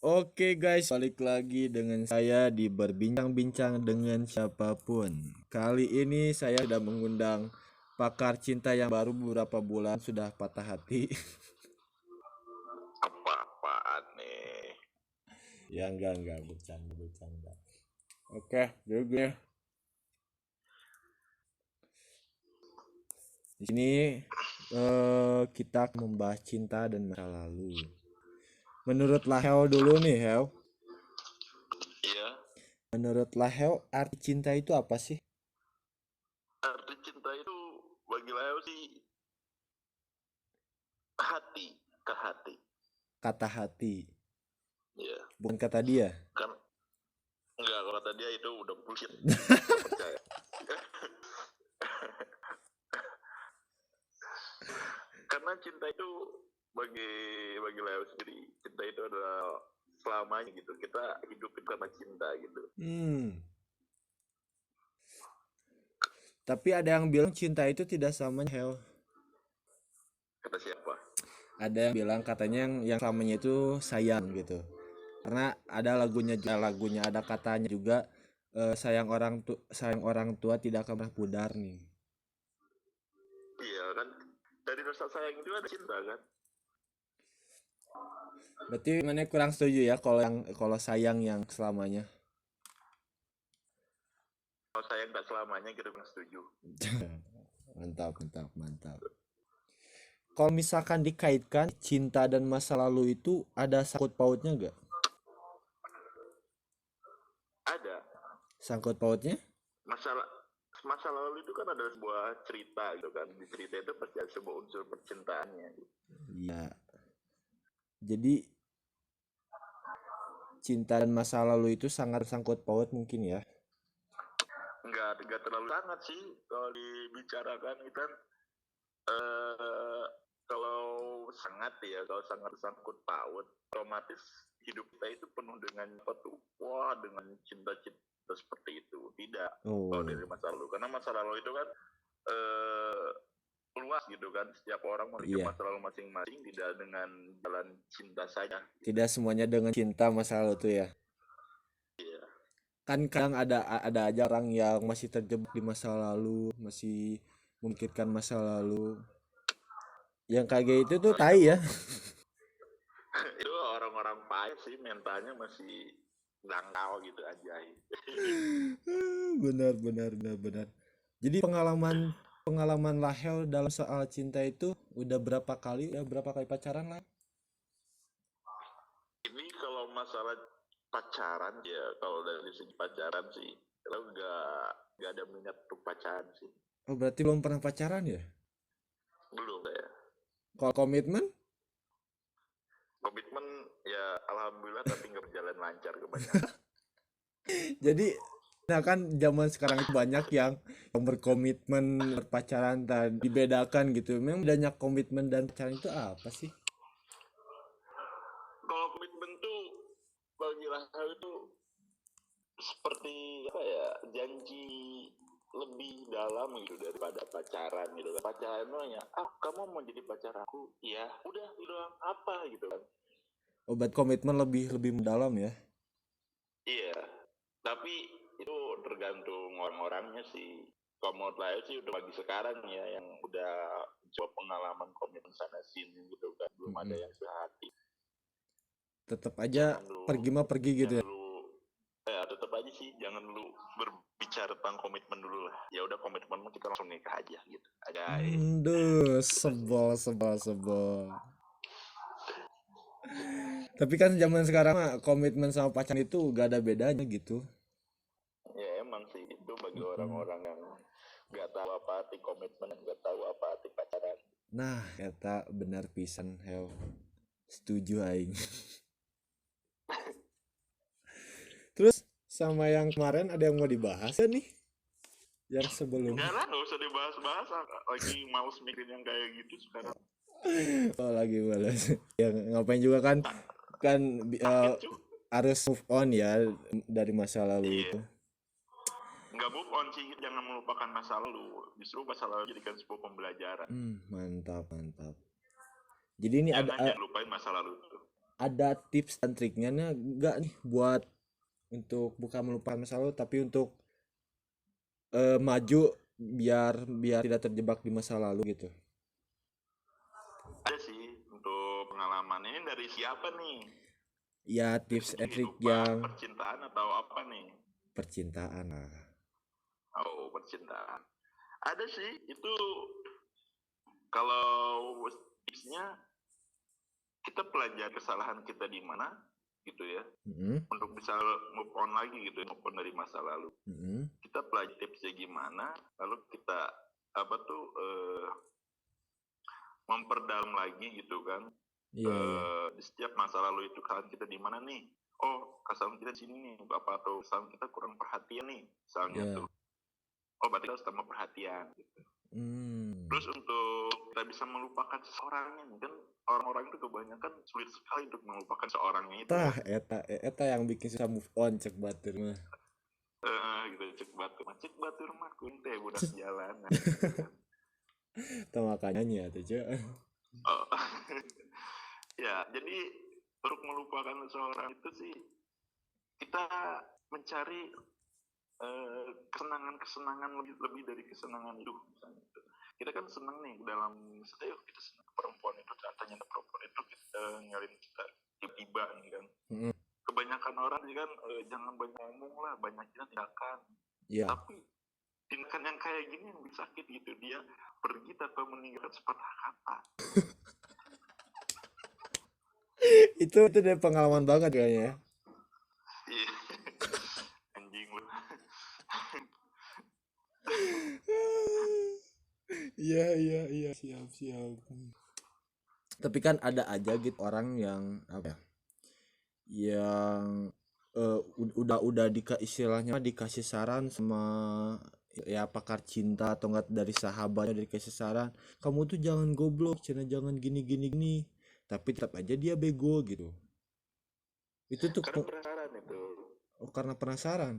Oke guys, balik lagi dengan saya di berbincang-bincang dengan siapapun. Kali ini saya sudah mengundang pakar cinta yang baru beberapa bulan sudah patah hati. Apa-apaan nih? Ya enggak, bercanda. Oke, dulu gue. Di sini kita akan membahas cinta dan masa lalu. Menurut Laheo dulu nih, Heo. Iya, Menurut Laheo, arti cinta itu apa sih? arti cinta itu bagi Leo sih hati ke hati. Kata hati, Iya, bukan kata dia. kan enggak kalau kata dia itu udah bullshit. Nggak percaya. Karena cinta itu bagi Leo sendiri, cinta itu adalah selamanya gitu. Kita hidup karena cinta gitu. Tapi ada yang bilang cinta itu tidak sama, Heo. Kata siapa? Ada yang bilang katanya yang selamanya itu sayang gitu. Karena ada lagunya ada katanya juga sayang orang tua tidak akan pernah pudar nih. Iya kan, dari rasa sayang itu ada cinta kan. Berarti mana kurang setuju ya kalau sayang yang selamanya. Kalau sayang nggak selamanya kita nggak setuju. Mantap. Kalau misalkan dikaitkan cinta dan masa lalu itu ada sangkut pautnya gak? Ada Sangkut pautnya? masalah masa lalu itu kan ada sebuah cerita gitu kan, di cerita itu pasti ada sebuah unsur percintaannya gitu. Iya. Jadi cinta dan masa lalu itu sangat sangkut paut mungkin ya. Nggak terlalu sangat sih kalau dibicarakan itu kan, kalau kalau sangat sangkut paut otomatis hidup kita itu penuh dengan apa tuh, wah dengan cinta-cinta seperti itu. Tidak kalau dari masa lalu, karena masa lalu itu kan luas gitu kan, setiap orang memiliki Iya. masa lalu masing-masing, tidak dengan jalan cinta saja. Tidak semuanya dengan cinta masa lalu tuh ya. Iya. Kan kadang ada aja orang yang masih terjebak di masa lalu, masih memikirkan masa lalu. Yang kayak itu tuh tai ya. Itu orang-orang payah sih, mentalnya masih dangkal gitu aja. Benar. Jadi pengalaman Lahel dalam soal cinta itu udah berapa kali pacaran lah? Ini kalau masalah pacaran ya, kalau dari segi pacaran sih lo nggak ada minat untuk pacaran sih. Oh berarti belum pernah pacaran ya? Belum ya. Kalau komitmen? Komitmen ya alhamdulillah, tapi nggak berjalan lancar kebanyakan. Jadi nah kan zaman sekarang itu banyak yang berkomitmen berpacaran dan dibedakan gitu. Memang bedanya komitmen dan pacaran itu apa sih? Kalau komitmen tuh bagi Rahel itu seperti apa ya, janji lebih dalam gitu daripada pacaran gitu kan. Pacaran lo ya, kamu mau jadi pacar aku, ya udah bilang apa gitu kan. Obat komitmen lebih mendalam ya. Iya, tapi itu tergantung orang-orangnya sih. Kalau menurut saya sih udah bagi sekarang ya, yang udah coba pengalaman komitmen sana sini gitu kan, belum ada yang sehati. Tetap aja pergi gitu ya. Tetap aja sih, jangan lu berbicara tentang komitmen dulu lah. Ya udah, komitmenmu kita langsung nikah aja gitu. Duh, sebel. Tapi kan zaman sekarang mah komitmen sama pacaran itu gak ada bedanya gitu. Ya emang sih, itu bagi orang-orang yang nggak tahu apa arti komitmen, nggak tahu apa arti pacaran. Nah, kata benar pisan, heo. Setuju aing. Terus sama yang kemarin ada yang mau dibahas ya nih? Yang sebelum. Enggak lah, nggak usah dibahas-bahas. Lagi males mikirin yang kayak gitu sekarang. Oh, lagi balas. Ya ngapain juga kan harus move on ya dari masa lalu itu. Nggak move on sih, jangan melupakan masa lalu. Justru masa lalu jadikan sebuah pembelajaran. Mantap. Jadi ini jangan lupain masa lalu itu. ada tips dan triknya nggak nih buat untuk bukan melupakan masa lalu tapi untuk maju biar biar tidak terjebak di masa lalu gitu. Ada sih untuk pengalaman ini dari siapa nih? Ya Dari tips segi and trick kehidupan, yang percintaan atau apa nih? percintaan lah. Oh, percintaan. Ada sih, itu kalau tipsnya kita pelajari kesalahan kita di mana gitu ya, Mm-mm, untuk bisa move on lagi gitu, move on dari masa lalu. mm-mm. Kita pelajari tipsnya gimana, lalu kita apa tuh memperdalam lagi gitu kan. Iya iya. Di setiap masa lalu itu kesalahan kita di mana nih? Oh, kesalahan kita di sini nih, apa atau kesalahan kita kurang perhatian nih, misalnya Iya. tuh. Oh, berarti kita harus tambah perhatian gitu. Hmm. Terus untuk kita bisa melupakan seseorang ini kan, orang-orang itu kebanyakan sulit sekali untuk melupakan seorangnya itu Tah kan. eta yang bikin susah move on cek batur mah. Gitu, cek batur mah kunte budak jalan nah, gitu kan. Tah makanya nya tuh cek. Oh. Ya, jadi untuk melupakan seseorang itu sih kita mencari kesenangan-kesenangan lebih dari kesenangan itu misalnya gitu. Kita kan senang nih dalam misalnya kita senang perempuan itu, ternyata perempuan itu kita nyariin kita tiba-tiba nih kan. Mm-mm. Kebanyakan orang sih kan jangan banyak ngomong lah, banyakin tindakan. Iya. Tapi tindakan yang kayak gini yang lebih sakit gitu, dia pergi tanpa meninggalkan sepatah kata. Itu dari pengalaman banget kayaknya ya. Iya. Anjing lu. Iya iya iya siap siap. Tapi kan ada aja gitu orang yang apa ya? Yang udah istilahnya dikasih saran sama ya pakar cinta atau enggak dari sahabatnya dari kasih saran, kamu tuh jangan goblok, cina jangan gini gini gini, tapi tetap aja dia bego gitu. Itu tuh Karena penasaran itu. oh, karena penasaran.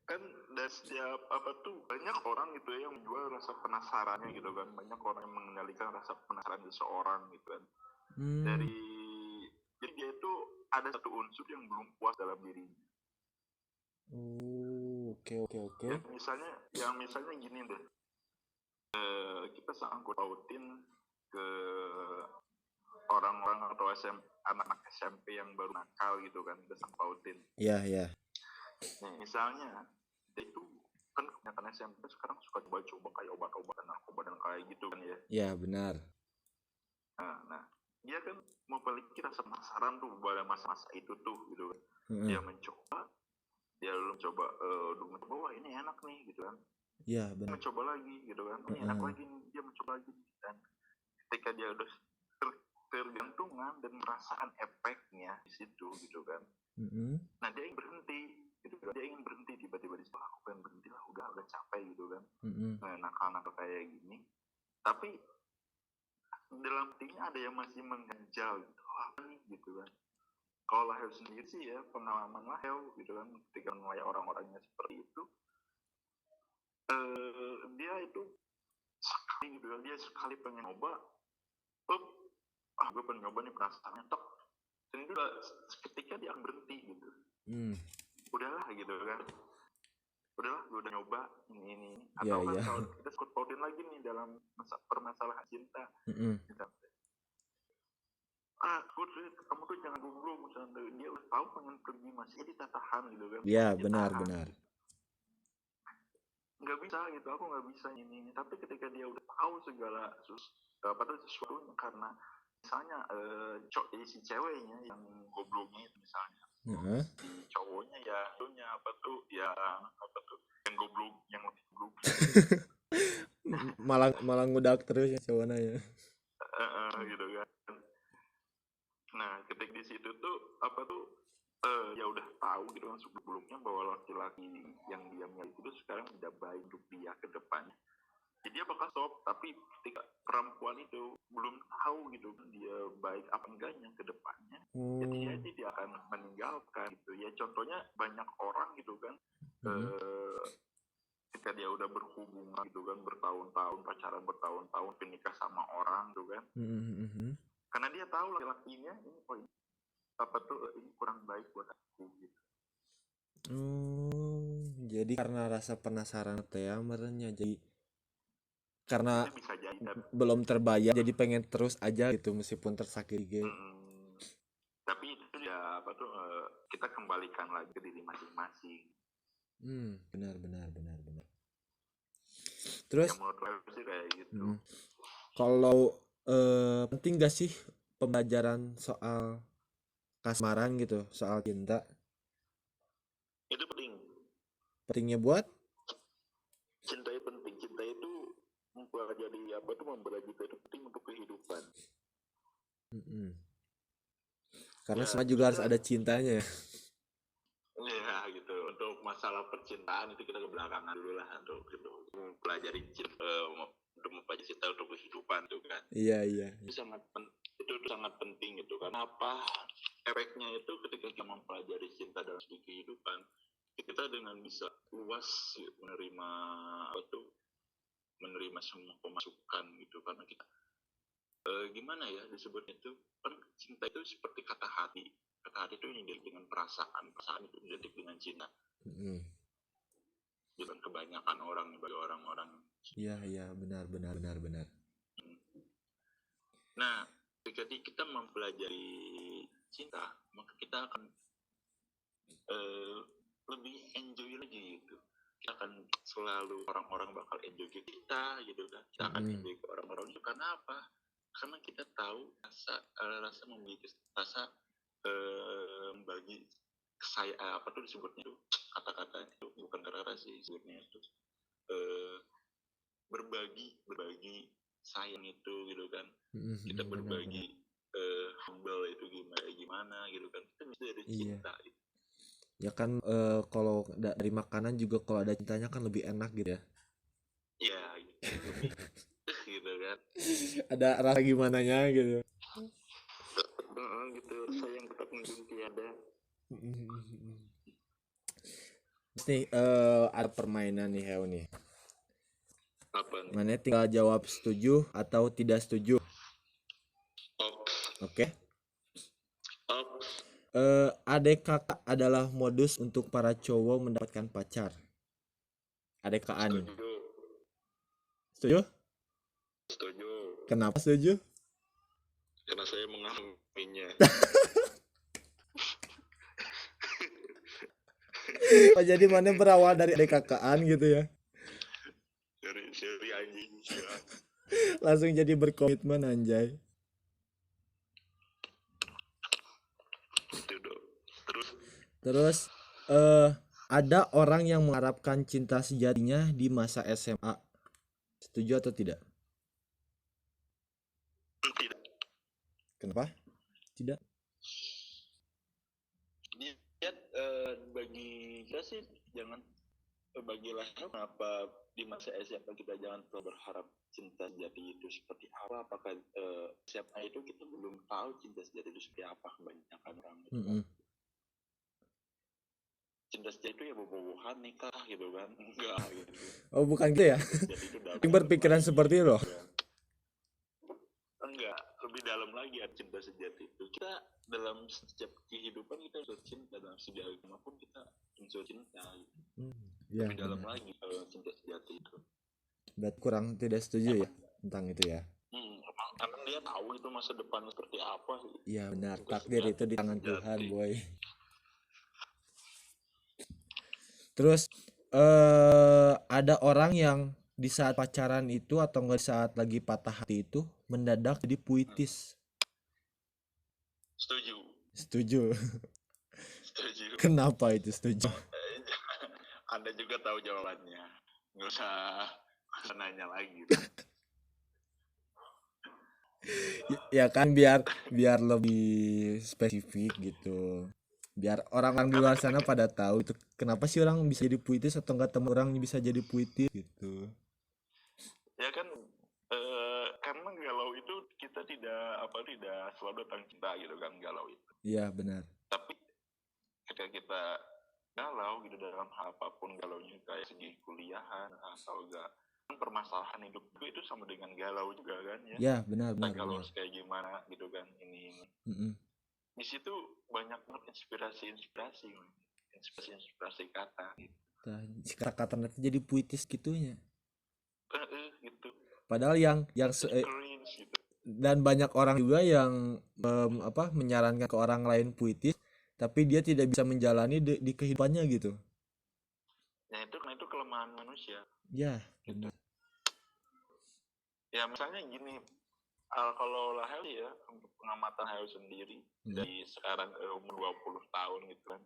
Kan dari setiap apa tuh banyak orang gitu ya yang menjual rasa penasarannya gitu kan, banyak orang yang mengendalikan rasa penasaran seseorang gitu kan. Hmm. Dari jadi dia itu ada satu unsur yang belum puas dalam dirinya. Oh, oke oke oke. Yang misalnya gini deh, kita sangkut pautin ke orang-orang atau anak-anak SMP yang baru nakal gitu kan, kita sangkut pautin. Iya iya. Nih, misalnya dia itu kan kebanyakan SMP sekarang suka coba-coba kayak obat-obatan narkoba dan kayak gitu kan ya. Iya benar. Nah, dia kan memiliki rasa penasaran tuh pada masa-masa itu tuh gitu kan. Heeh. Dia mencoba, dia belum coba, wah ini enak nih gitu kan. Iya Dia benar. mencoba lagi gitu kan, ini enak Heeh. lagi nih, dia mencoba lagi dan ketika dia udah tergantungan dan merasakan efeknya di situ gitu kan. Mm-mm. Nah dia ingin berhenti gitu kan, dia ingin berhenti tiba-tiba di situ, aku pengen berhenti lah, udah capek gitu kan. Mm-mm. Nakal-nakal kayak gini, tapi dalam hatinya ada yang masih mengganjal gitu, apa nih gitu kan. Kalau Lahel sendiri sih ya, pengalaman Lahel gitu kan, ketika melihat orang-orangnya seperti itu, dia itu sekali gitu kan, dia sekali pengen nyoba, gue pengen nyoba nih perasaannya, tok, dan itu udah ketika dia berhenti gitu, Mm. udahlah gitu kan, udahlah gue udah nyoba ini Iya atau kan iya. kalau kita skut pautin lagi nih dalam permasalahan cinta Mm-mm. gitu. Kamu tuh jangan goblok, misalnya dia udah tahu pengen pergi masih jadi tahan gitu kan, Iya masih benar tahan, benar. nggak bisa gitu, aku nggak bisa ini. Tapi ketika dia udah tahu segala padahal sesuatunya, karena misalnya si ceweknya yang gobloknya itu misalnya, Heeh. si cowoknya ya itunya apa tuh yang goblok, yang lebih goblok. Malah malah ngudak terus ya cowoknya ya. Gitu kan. Nah ketika di situ tuh apa tuh ya udah tahu gitu kan sebelumnya bahwa laki-laki yang dia miliki itu sekarang tidak baik untuk dia ke depannya. Jadi dia bakal stop, tapi ketika perempuan itu belum tahu gitu dia baik apa enggaknya ke depannya, jadi dia akan meninggalkan gitu ya. Contohnya banyak orang gitu kan, ketika dia udah berhubungan gitu kan bertahun-tahun, pacaran bertahun-tahun, menikah sama orang gitu kan, karena dia tahu laki-lakinya ini ini apa tuh ini kurang baik buat aku gitu. Jadi karena rasa penasaran teh ya merenya, jadi karena Itu bisa jadi belum terbayar jadi pengen terus aja gitu meskipun tersakiti. tapi itu ya apa tuh kita kembalikan lagi ke diri masing-masing. Benar. Terus Ya menurut saya sih kayak gitu. kalau penting gak sih pembelajaran soal kasmaran gitu, soal cinta? Itu penting. Pentingnya buat Cinta itu penting. Cinta itu mempelajari apa tuh mempelajari itu penting untuk kehidupan. karena Ya, semua juga harus kita- ada cintanya ya. Ya gitu. Untuk masalah percintaan itu kita ke belakangan dulu lah untuk gitu. Mempelajari cinta untuk mempelajari cinta untuk kehidupan tuh kan. Iya. Itu sangat penting gitu. Karena apa? Efeknya itu ketika kita mempelajari cinta dalam segi kehidupan, kita dengan bisa luas gitu, menerima semua pemasukan gitu, karena kita gimana ya disebutnya itu kan cinta itu seperti kata hati itu identik dengan perasaan itu identik dengan cinta. Bukan kebanyakan orang bagi orang-orang. Iya benar. Nah ketika kita mempelajari cinta maka kita akan lebih enjoy lagi gitu. Kita akan selalu orang-orang bakal enjoy kita gitu kan. Kita akan enjoy ke orang-orang itu karena apa? Karena kita tahu rasa memiliki rasa membagi apa tuh disebutnya itu kata-kata itu bukan kata-kata sih disebutnya itu berbagi sayang itu gitu kan. Kita berbagi humble itu gimana gitu kan. Kita bisa ada cinta gitu. Ya kan kalau dari makanan juga kalau ada cintanya kan lebih enak gitu ya. Iya gitu. Gitu kan. Ada rasa gimana nya gitu. Gitu sayang tetap menjunti tiada. Terus nih ada permainan nih Heo nih. Apa nih? Mana tinggal jawab setuju atau tidak setuju. Oke. Adek kakak adalah modus untuk para cowok mendapatkan pacar. Adekaan. Setuju? Kenapa setuju? Karena saya mengalaminya. Oh, jadi mana berawal dari adek kakaan gitu ya? Dari anjing. Langsung jadi berkomitmen anjay. Terus ada orang yang mengharapkan cinta sejatinya di masa SMA. Setuju atau tidak? Tidak. Kenapa? Tidak. Lihat bagi kita sih jangan bagilah kenapa di masa SMA kita jangan terlalu berharap cinta sejati itu seperti apa. Apakah SMA itu kita belum tahu cinta sejati itu seperti apa kebanyakan orang itu. Cinta sejati itu ya bobo-bobohan nikah gitu kan. Enggak gitu. Oh bukan gitu ya? Yang berpikiran seperti itu loh. Enggak, lebih dalam lagi ya cinta sejati itu. Kita dalam setiap kehidupan kita unsur cinta, dalam segi agama pun kita unsur cinta gitu. Ya, lebih dalam lagi kalau cinta sejati itu. Berarti kurang tidak setuju ya tentang itu ya? Karena dia tahu itu masa depan seperti apa. Iya benar, takdir itu di tangan Tuhan boy. Terus ada orang yang di saat pacaran itu atau enggak saat lagi patah hati itu mendadak jadi puitis. Setuju. Kenapa itu setuju? Anda juga tahu jawabannya. Nggak usah nanya lagi. Ya kan biar lebih spesifik gitu. Biar orang-orang di luar sana pada tahu itu kenapa sih orang bisa jadi puitis atau enggak temen orang bisa jadi puitis gitu. Ya kan karena galau itu kita tidak selalu datang cinta gitu kan galau itu. Iya benar. Tapi ketika kita galau gitu dalam hal apapun galaunya kayak segi kuliahan atau enggak permasalahan hidup itu sama dengan galau juga kan ya. Ya, benar Kita benar galau benar. kayak gimana gitu kan ini. Mm-mm. Di situ banyak banget inspirasi kata gitu. Tah, si kata-kata nanti jadi puitis gitunya. Gitu. Padahal Cringe gitu. dan banyak orang juga yang menyarankan ke orang lain puitis, tapi dia tidak bisa menjalani di kehidupannya gitu. Ya itu kelemahan manusia. Ya, Gitu. benar. Ya misalnya gini, kalau Lahel ya, untuk pengamatan Lahel sendiri, dari sekarang umur 20 tahun gitu kan,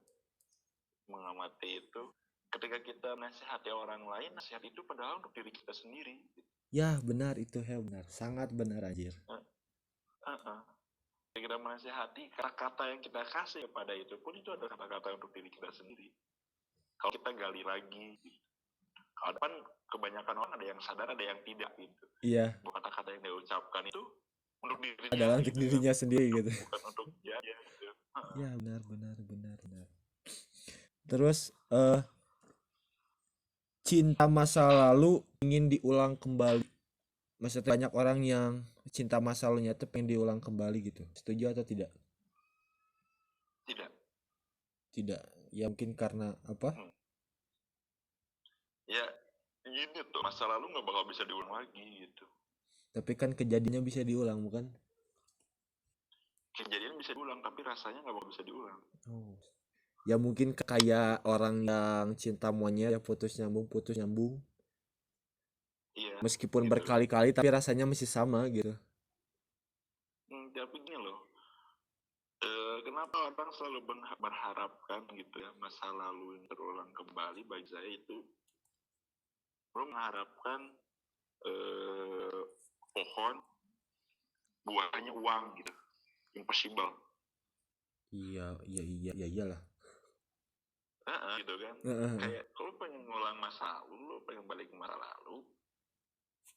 mengamati itu, ketika kita nasihati orang lain, nasihat itu padahal untuk diri kita sendiri. Ya, benar itu, benar. Sangat benar anjir. Ketika kita menasihati, kata-kata yang kita kasih kepada itu pun itu adalah kata-kata untuk diri kita sendiri. Kalau kita gali lagi, kalau depan kebanyakan orang ada yang sadar, ada yang tidak gitu. Iya. Kata-kata yang dia ucapkan itu untuk dirinya, adalah untuk gitu, dirinya sendiri gitu. Bukan untuk dia gitu. Ya, benar. Terus cinta masa lalu ingin diulang kembali. Maksudnya banyak orang yang cinta masa lalunya itu pengen diulang kembali gitu. Setuju atau tidak? Tidak. Ya mungkin karena apa? Ya gini tuh, masa lalu nggak bakal bisa diulang lagi gitu. Tapi kan kejadiannya bisa diulang, bukan? Kejadian bisa diulang, tapi rasanya nggak bakal bisa diulang. Oh. Ya mungkin kayak orang yang cinta monyet ya putus nyambung. Iya. Meskipun gitu. berkali-kali tapi rasanya masih sama gitu. Tapi gini loh, kenapa orang selalu berharapkan gitu ya masa lalu yang terulang kembali? Bagi saya itu, lo mengharapkan pohon buahnya uang gitu, impossible. Iyalah. Gitu kan. Kayak kalau pengen ngulang masa lalu, lo pengen balik ke masa lalu,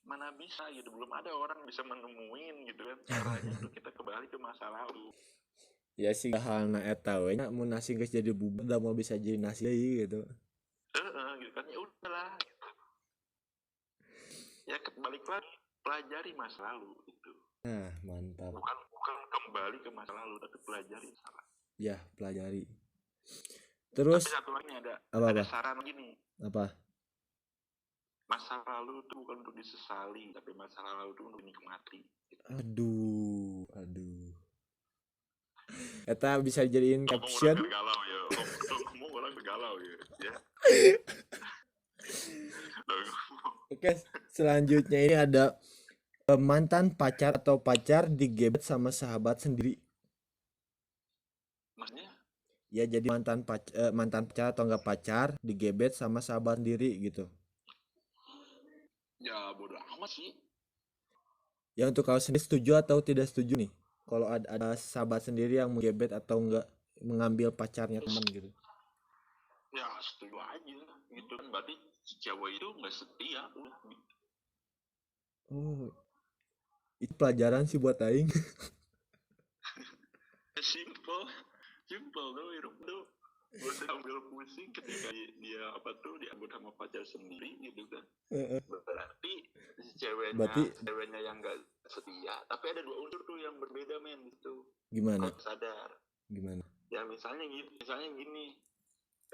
mana bisa gitu, belum ada orang bisa menemuin gitu kan caranya untuk kita kembali ke masa lalu. Ya sih halna eta we nya mun nasi geus jadi bubur da mau bisa jadi nasi deui gitu. Gitu kan, ya udahlah gitu. Ya balik lagi, pelajari masa lalu itu. Nah, mantap. Bukan kembali ke masa lalu, tapi pelajari masa lalu. Ya, pelajari. Terus tapi satu lagi ada saran gini. Apa? Masa lalu itu bukan untuk disesali, tapi masa lalu itu untuk dinikmati. Aduh. Eta bisa dijadiin caption. Ngomong orang bergalau ya. Oke, selanjutnya ini ada mantan pacar atau pacar digebet sama sahabat sendiri. Maksudnya? Ya jadi mantan pacar atau enggak pacar digebet sama sahabat sendiri gitu. Ya bodoh amat sih. Ya untuk kau sendiri setuju atau tidak setuju nih? Kalau ada sahabat sendiri yang menggebet atau enggak mengambil pacarnya teman gitu. Ya setuju aja gitu kan, berarti si cewek itu nggak setia udah. Oh, itu pelajaran sih buat aing. Simple tuh hidup tuh, gak usah ambil pusing ketika dia diambil sama pacar sendiri gitu kan. Berarti si ceweknya yang nggak setia, tapi ada dua unsur tuh yang berbeda men gitu. Gimana? Kalau sadar. Gimana? Ya misalnya gini,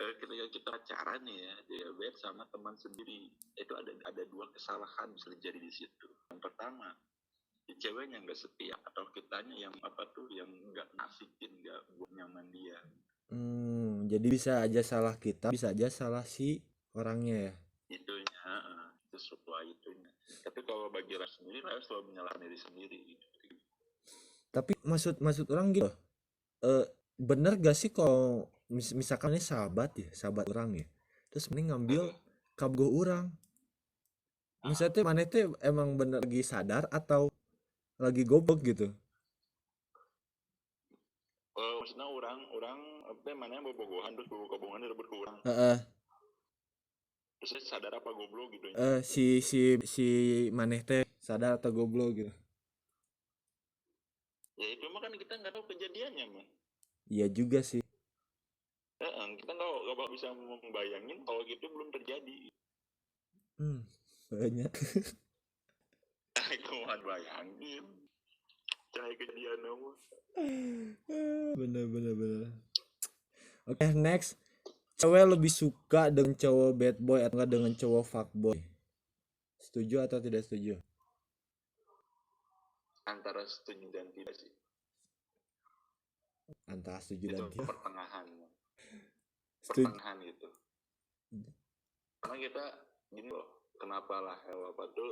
ketika kita pacaran ya, dia bed sama teman sendiri, itu ada dua kesalahan bisa terjadi di situ. Yang pertama, si ceweknya nggak setia atau kitanya yang yang nggak nasikin, nggak buat nyaman dia. Jadi bisa aja salah kita, bisa aja salah si orangnya ya. Itu sesuai itunya. Tapi kalau bagi Ras sendiri, Ras selalu menyalahkan diri sendiri. Tapi maksud orang gitu, bener gak sih kalau misalkan ini sahabat orang ya, terus mending ngambil kabgo orang. Misalnya mana itu emang bener lagi sadar atau lagi goblok gitu? Maksudnya orang mana bobogohan terus bobogohan direbut ke orang. Terus sadar apa goblok gitu ya? Si maneh teh sadar atau goblok gitu? Ya itu mah kan kita nggak tahu kejadiannya mah. Iya juga sih. Kita nggak bisa membayangin kalau gitu belum terjadi. banyak. Aku mau bayangin cara kejadian nama. Bener. Oke, next. Cewek lebih suka dengan cowok bad boy atau enggak dengan cowok fuckboy? Setuju atau tidak setuju? Antara setuju dan tidak sih. Antara setuju Itu dan tidak. pertengahan. Setuju. Pertengahan gitu. Karena kita gini loh, kenapa lah apa tuh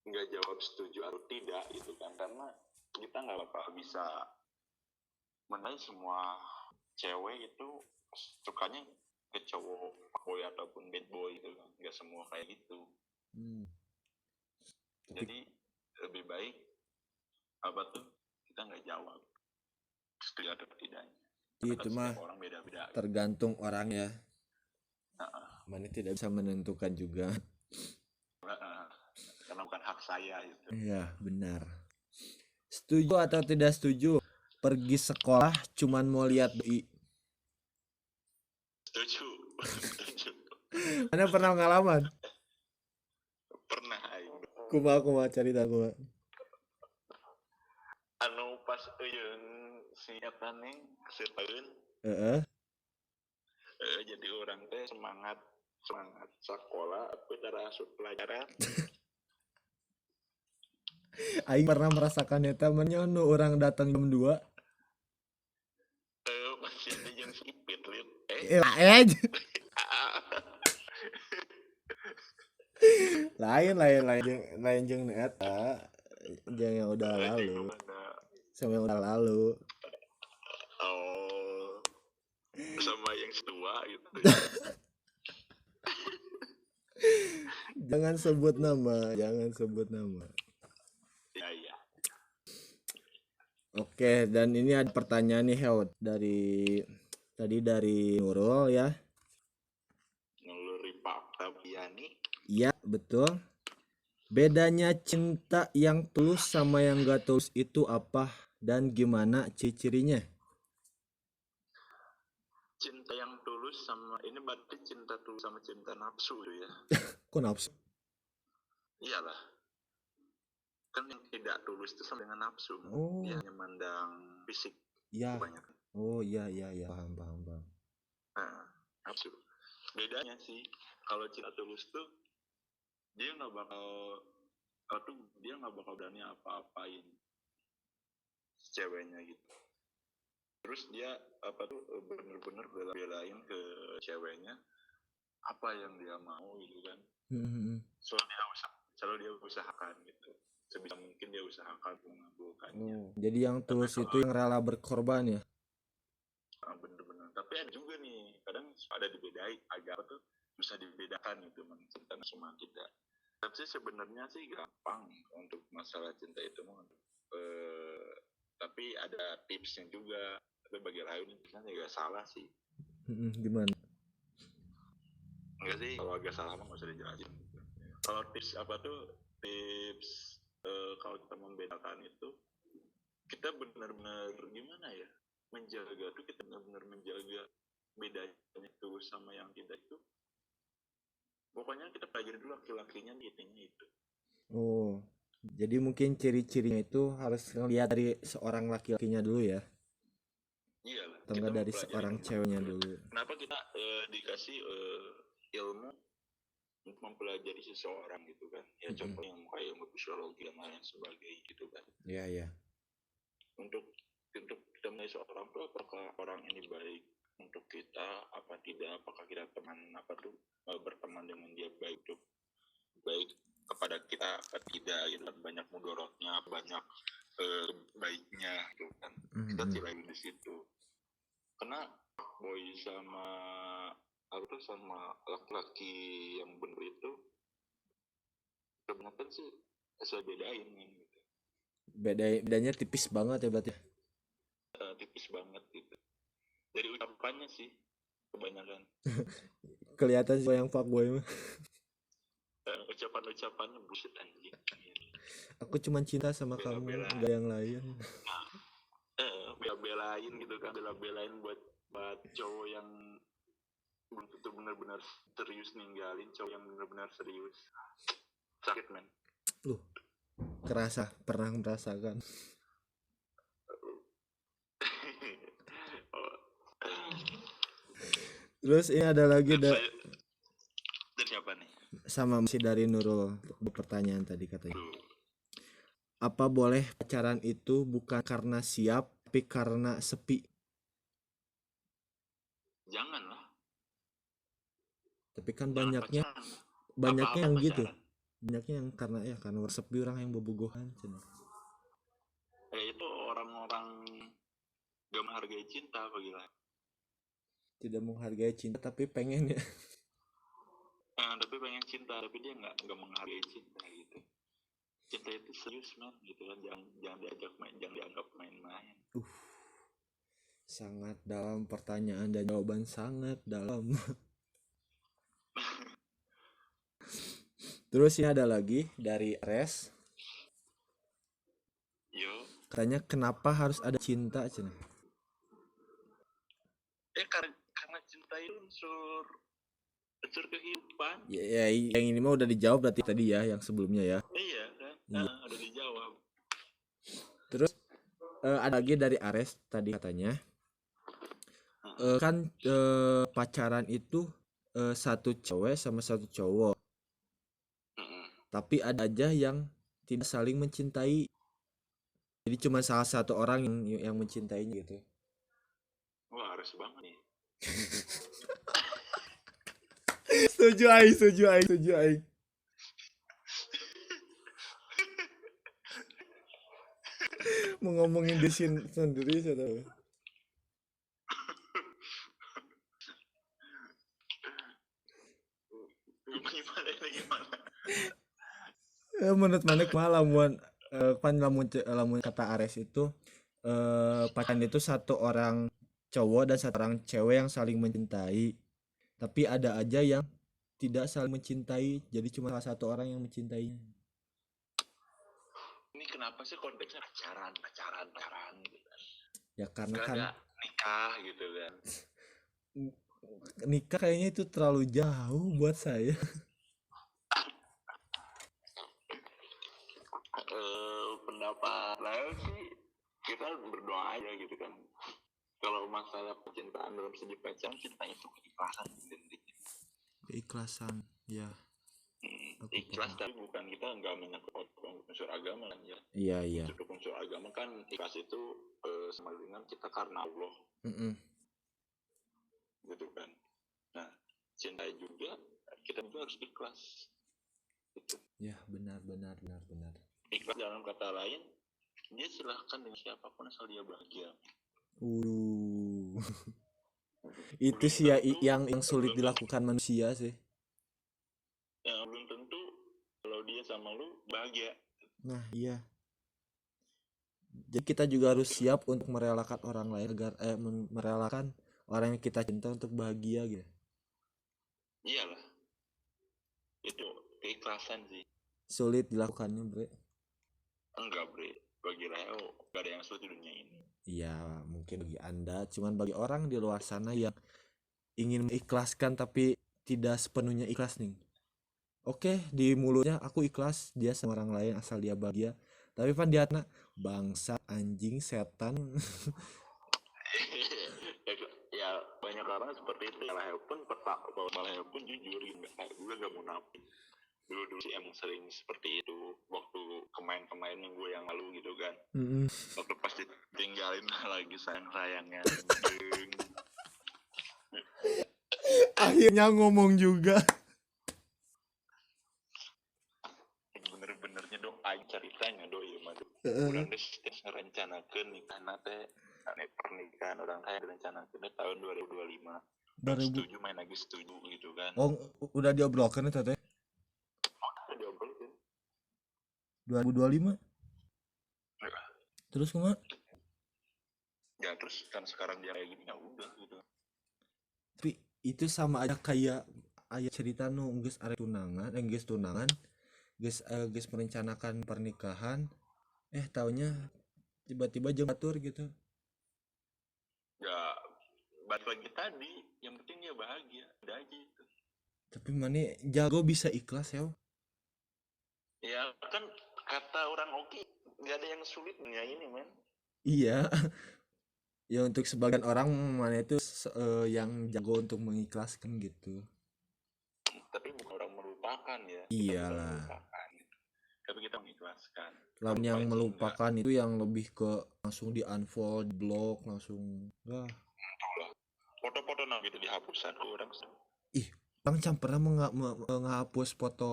nggak jawab setuju atau tidak gitu kan, karena kita nggak bakal bisa menilai semua cewek itu sukanya ke cowok boy ataupun bad boy gitu kan, nggak semua kayak gitu. Jadi lebih baik apa tuh kita nggak jawab setuju atau tidaknya. Itu mah Setiap orang beda-beda. tergantung orang ya. Nah, Mana tidak bisa menentukan juga. karena bukan hak saya itu. Iya, benar. Setuju atau tidak setuju? Pergi sekolah cuman mau lihat doi. Setuju. Setuju. Anda pernah pengalaman? Pernah aing. Kumaha cerita kumaha. Anu pas eueun si eta ning seteun Heeh. jadi orang teh semangat sekolah aku cara asup pelajaran. Aing pernah merasakan eta menyono orang datang jam 2. Masih ada yang sipit lid. Lain. lain jeung eta. Jeung yang udah lalu. Sama yang udah lalu. Oh, sama yang tua gitu. Jangan sebut nama. Ya. Oke, dan ini ada pertanyaan nih Heot dari Nurul ya. Nuluri Pak Tabiani. Iya, betul. Bedanya cinta yang tulus sama yang gak tulus itu apa dan gimana ciri-cirinya? Cinta yang tulus sama ini berarti cinta tulus sama cinta nafsu ya. Kok nafsu? Iyalah. Kan yang tidak tulus itu sama dengan nafsu. Oh. Dia hanya mandang fisik. Iya. Kebanyakan. Oh iya, paham. Nah, nafsu. Bedanya sih, kalau cinta tulus tuh dia nggak bakal berani apa-apain ceweknya gitu. Terus dia bener-bener bela-belain ke ceweknya apa yang dia mau gitu kan. Selalu dia usahakan gitu. Sebisa mungkin dia usahakan mengabulkannya. Oh, jadi yang tulus itu yang rela berkorban ya? Bener-bener. Tapi ada juga nih, kadang ada dibedain agak tuh bisa dibedakan gitu cinta sama tidak. Tapi sebenarnya sih gampang untuk masalah cinta itu tapi ada tipsnya juga. Tapi bagi lain tipsnya juga salah sih. Gimana? Enggak sih, kalau agak salah mah nggak usah dijelasin. Kalau tips kalau kita membedakan itu, kita benar-benar gimana ya, menjaga tuh, kita benar-benar menjaga bedanya tulus sama yang tidak itu. Pokoknya kita pelajari dulu laki-lakinya itu. Oh, jadi mungkin ciri-cirinya itu harus lihat dari seorang laki-lakinya dulu ya? Iyalah. Atau dari seorang ceweknya dulu? Kenapa kita dikasih ilmu untuk mempelajari seseorang gitu kan? Ya contohnya kayak ilmu psikologi dan lain sebagainya gitu kan? Iya. Untuk kita menilai seorang tuh apakah orang ini baik untuk kita apa tidak, apakah kita berteman dengan dia baik kepada kita apa tidak gitu kan, banyak mudorotnya, banyak baiknya gitu kan. Kita tidak di situ. Karena boy sama laki-laki yang benar itu sebenarnya sih saya bedain gitu. Bedanya tipis banget ya berarti? Tipis banget gitu. Dari ucapannya sih kebanyakan. Kelihatan sih yang fuckboy mah. Ucapannya bullshit anjing. Aku cuma cinta sama kamu, enggak yang lain. Bela-belain gitu kan, bela-belain buat cowok yang belum tentu benar-benar serius ninggalin cowok yang benar-benar serius. Sakit men. Pernah merasakan. Terus ini ada lagi Dari siapa nih? sama masih dari Nurul, pertanyaan tadi katanya. Apa boleh pacaran itu bukan karena siap tapi karena sepi? Janganlah. Tapi kan Jangan banyaknya pacaran. banyaknya Apa-apa yang gitu. pacaran. Banyaknya yang karena sepi orang yang bobogohan. Ya itu orang-orang gak menghargai cinta apa gila. Tidak menghargai cinta tapi pengen ya. Tapi pengen cinta tapi dia nggak menghargai cinta gitu. Cinta itu serius man gitu kan, jangan diajak main, jangan dianggap main-main. Sangat dalam pertanyaan dan jawaban sangat dalam. Terus ini ada lagi dari Res. Yo. Katanya kenapa harus ada cinta cina? Karena cinta itu unsur kehidupan. Ya, yang ini mah udah dijawab berarti tadi ya, yang sebelumnya ya. Iya kan? Udah dijawab. Terus ada lagi dari Ares tadi katanya. Kan pacaran itu satu cewek sama satu cowok. Tapi ada aja yang tidak saling mencintai. Jadi cuma salah satu orang yang mencintainya gitu. Wah, harus banget nih. Setuju aing. Mau ngomongin di sini sendiri saya tahu. Gimana? Menurut mana lamun kan lamun kata Ares itu pacaran itu satu orang cowok dan satu orang cewek yang saling mencintai. Tapi ada aja yang tidak saling mencintai, jadi cuma salah satu orang yang mencintainya. Ini kenapa sih konteksnya pacaran gitu kan? Ya karena gak kan ada nikah gitu kan. Nikah kayaknya itu terlalu jauh buat saya. Pendapat lain sih kita berdoa aja gitu kan. Kalau masalah percintaan dalam segi pacaran, cinta itu keikhlasan identiknya. Keikhlasan, ya. Ikhlas tapi bukan, kita nggak menyangkut unsur agama kan ya. Iya. Untuk unsur agama kan ikhlas itu sama dengan kita karena Allah. Gitu kan. Nah, cinta juga kita juga harus ikhlas. Gitu. Ya, benar. Ikhlas dalam kata lain, dia silahkan dengan siapapun asal dia bahagia. Itu sih ya yang sulit dilakukan manusia sih. Ya, belum tentu kalau dia sama lu bahagia. Nah, iya. Jadi kita juga harus siap untuk merelakan orang lain agar merelakan orang yang kita cinta untuk bahagia gitu. Iyalah. Itu keikhlasan sih. Sulit dilakukannya, Bre. Enggak, Bre. Bagi Leo gak ada yang sulit di dunia ini. Iya, mungkin bagi Anda, cuman bagi orang di luar sana yang ingin mengikhlaskan tapi tidak sepenuhnya ikhlas nih. Oke, di mulutnya aku ikhlas dia sama orang lain asal dia bahagia, tapi kan di hatinya bangsa, anjing, setan. Ya banyak orang seperti itu. Leo pun jujur, gue gak mau nafik. Dulu sih emang sering seperti itu waktu kemarin minggu yang lalu gitu kan. Waktu pas ditinggalin lagi sayang-sayangnya. Akhirnya ngomong juga. Bener-benernya doa ceritanya doi mah. Udah rencanakeun nikah nate pernikahan orang kaya direncanakeun tahun 2025. Setuju main lagi setuju gitu kan. Oh, udah diobrolkan itu teh. 2025. Terus kumaha? Ya terus kan sekarang dia kayak gini ya udah gitu. Tapi itu sama aja kayak ayat cerita nu geus arek tunangan, geus merencanakan pernikahan, taunya tiba-tiba jeung batur gitu. Ya balik lagi tadi, yang penting dia bahagia, udah aja itu. Tapi mana jago bisa ikhlas ya. Ya kan kata orang oke, nggak ada yang sulit dunia ini men. Iya. Ya untuk sebagian orang mana itu yang jago untuk mengikhlaskan gitu. Tapi bukan orang melupakan ya. Kita bukan Iyalah. melupakan. Tapi kita mengikhlaskan. Lawan Lupa yang sih melupakan itu yang lebih ke langsung di unfollow, di block langsung. Wah. enggak. Foto-foto nah gitu dihapusan orang. Ih, Bang Cam pernah menghapus foto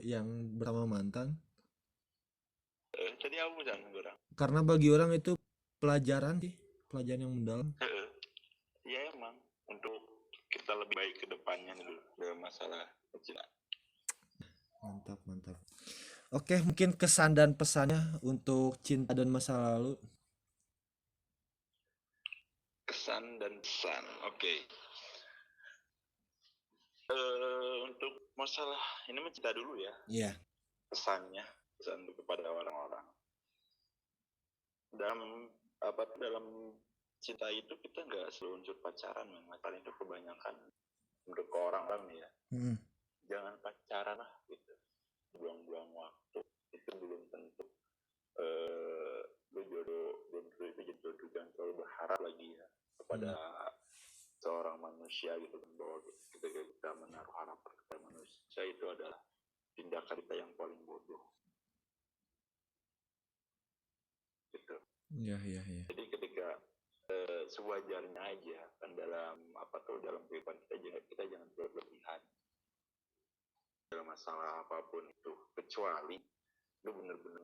yang bersama mantan? Jadi hapusan orang. Karena bagi orang itu pelajaran sih, pelajaran yang mendalam. Ya emang untuk kita lebih baik ke depannya dulu dalam masalah kecil. Mantap, mantap. Oke, mungkin kesan dan pesannya untuk cinta dan masa lalu. Kesan dan pesan, oke. Untuk masalah ini mencinta dulu ya. Iya. Pesan kepada orang-orang. Dalam cinta itu kita nggak selalu unsur pacaran, pacaran itu kebanyakan untuk ke orang-orang nih ya. Jangan pacaran lah gitu, buang-buang waktu, itu belum tentu lu jodoh, belum tentu itu jadi jodoh. Jangan terlalu berharap lagi ya kepada seorang manusia gitu kan, bahwa ketika kita menaruh harapan kepada manusia itu adalah tindakan kita yang paling bodoh gitu. Iya. Jadi ketika sewajarnya aja kan dalam kehidupan kita jangan berlebihan dalam masalah apapun itu, kecuali lu bener-bener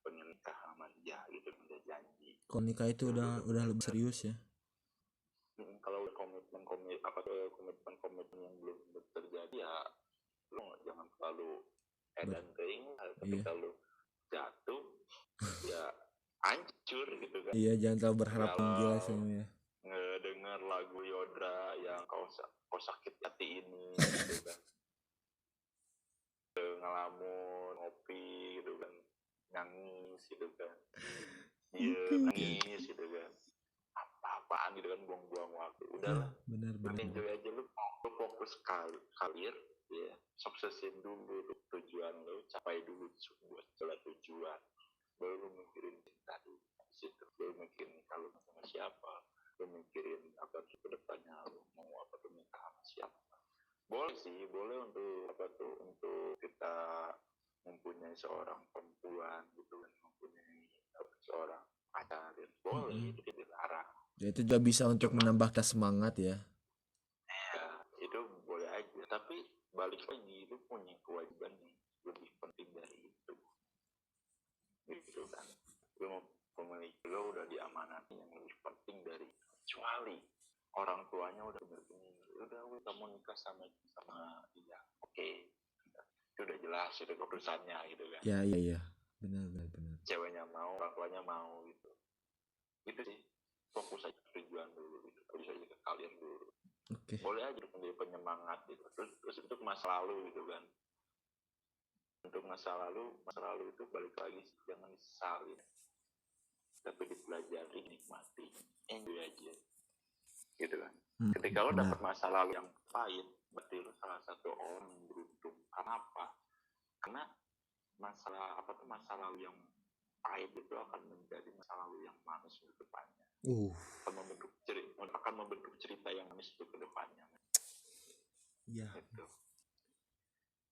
pengen nikah sama dia gitu, udah janji. Kalau nikah itu udah lebih serius ya. Kalau komitmen yang belum terjadi ya lu jangan terlalu edan teing. Ketika lu jatuh ya hancur gitu kan. Iya, jangan terlalu berharap tinggi lah ya. Ngedenger lagu Yodra yang kau sakit hati ini gitu kan. Ngelamun, ngopi gitu kan, nangis gitu kan, dia nangis gitu kan, apa-apaan gitu kan, buang-buang waktu. Udahlah, benar. enjoy aja, lu fokus karir ya, suksesin dulu tujuan lu, capai dulu sebuah tujuan, baru lu mikirin cinta dulu. Situ lu mikirin kalau sama siapa, lu mikirin apa tuh ke depannya, lu mau apa tuh, nikah sama siapa. Boleh untuk kita mempunyai seorang perempuan gitu kan, mempunyai seorang pacar, boleh, itu dilarang. Ya, itu juga bisa untuk menambah kita semangat ya. Ya, itu boleh aja, tapi balik lagi lu punya kewajiban yang lebih penting dari itu gitu kan. Lu udah diamanati yang lebih penting dari, kecuali orang tuanya udah bener-bener udah kamu nikah sama dia, oke. Itu udah jelas itu keputusannya gitu kan. Iya. Benar. Ceweknya mau, orang tuanya mau gitu. Itu sih, fokus aja tujuan dulu gitu. Fokus aja ke kalian dulu. Oke. Boleh aja menjadi penyemangat gitu. Terus untuk masa lalu gitu kan. Untuk masa lalu itu balik lagi, jangan disesali. Tapi dipelajari, nikmati, enjoy aja. Gitu kan. Ketika lo dapat masa lalu yang pahit, berarti lo salah satu orang yang beruntung. Kenapa? Karena masa lalu yang pahit itu akan menjadi masa lalu yang manis untuk depannya. Akan membentuk cerita yang manis untuk kedepannya. Iya. Gitu.